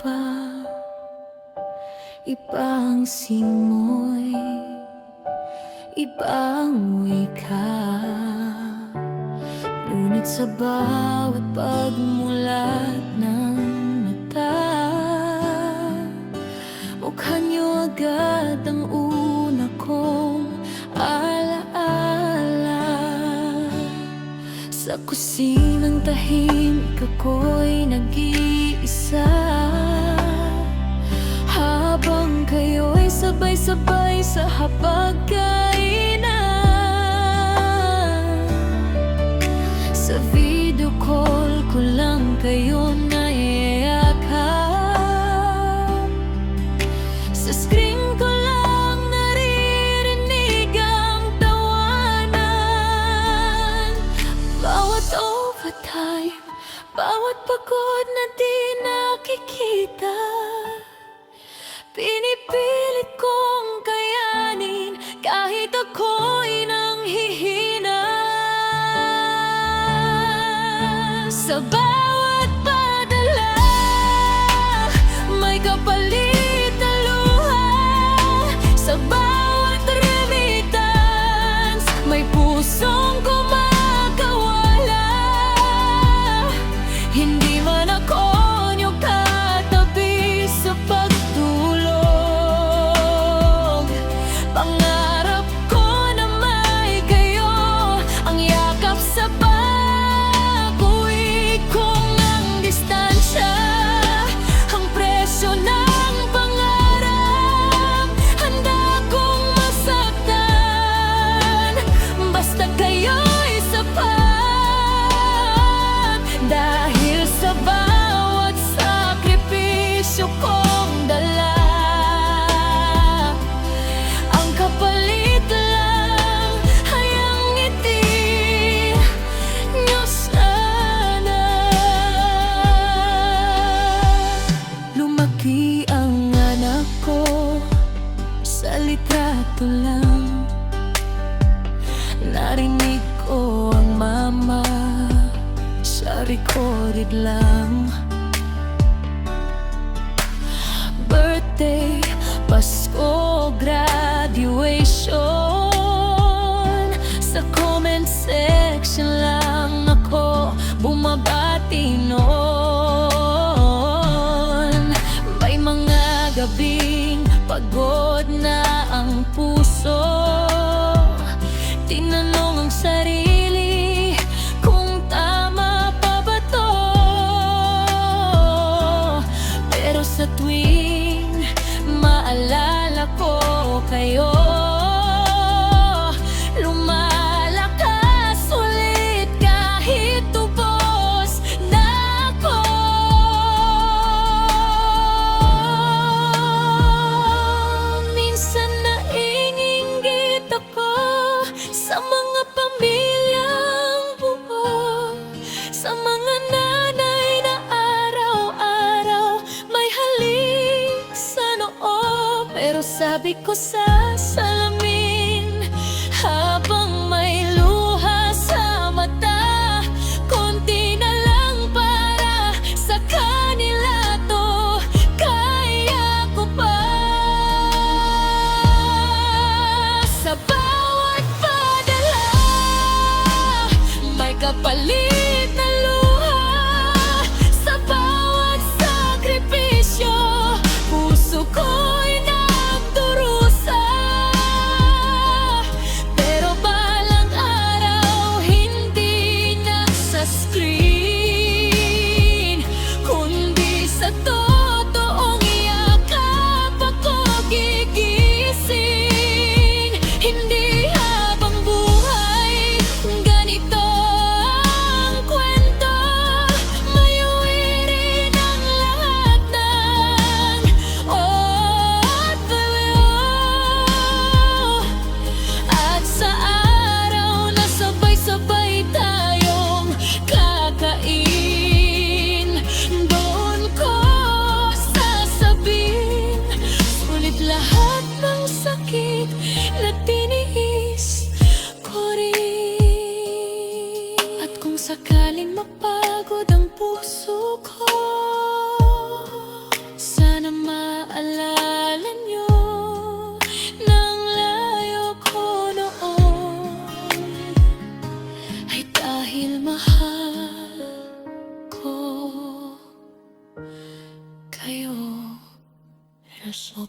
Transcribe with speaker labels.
Speaker 1: pa, ibang simoy, ibang wika. Ngunit sa bawat pagmulat ng mata, mukha niyo agad ang una kong alaala. Sa kusinang tahimik ako'y nag-iisa, habang kayo'y sabay-sabay sa hapagkainan. Sa video call ko lang kayo naiiyakap, sa screen ko lang naririnig ang tawanan. Bawat overtime, bawat pagod na di nakikita, pinipilit kong kayanin kahit ako'y nanghihina. Sa bawat padala, may kapalit na luha. Sa bawat remittance, may pusong kumakawala. Hindi man ako niyo katabi sa pagtulog, pangarap ko na may kayo, ang yakap sa pag-uwi kong ang distansya, ang presyo ng pangarap. Handa kong masaktan, basta kayo'y sapat. Dahil sa bawat sakripisyo kong dala, ang kapalit lang ay ang ngiti niyo sana. Lumaki ang anak ko sa litrato lang, narinig ko ang mama sa recorded lang. Birthday, Pasko, graduation, sa comment section lang ako bumabati noon. May mga gabing pagod na ang puso, tinanong ang sarili kung tama pa ba to. Pero sa tuwing maalala ko kayo, lumalakas ulit kahit tubos na ako. Minsan naiinggit ako sa mga pamilyang buo, sa mga nanay na araw-araw may halik sa noo. Pero sabi ko sa salamin, habang may luha sa mata, konti na lang para sa kanila to, kaya ko pa. Sa bawat padala, may kapalit na luha. Sa bawat sakripisyo, puso ko'y nagdurusa. Pero balang araw, hindi na sa screen, kundi sa totoong yakap ako gigising. Hindi habang buhay ganito ang kwento, may uwi rin ang lahat ng OFW. At sa araw na sabay-sabay tayong kaka oras o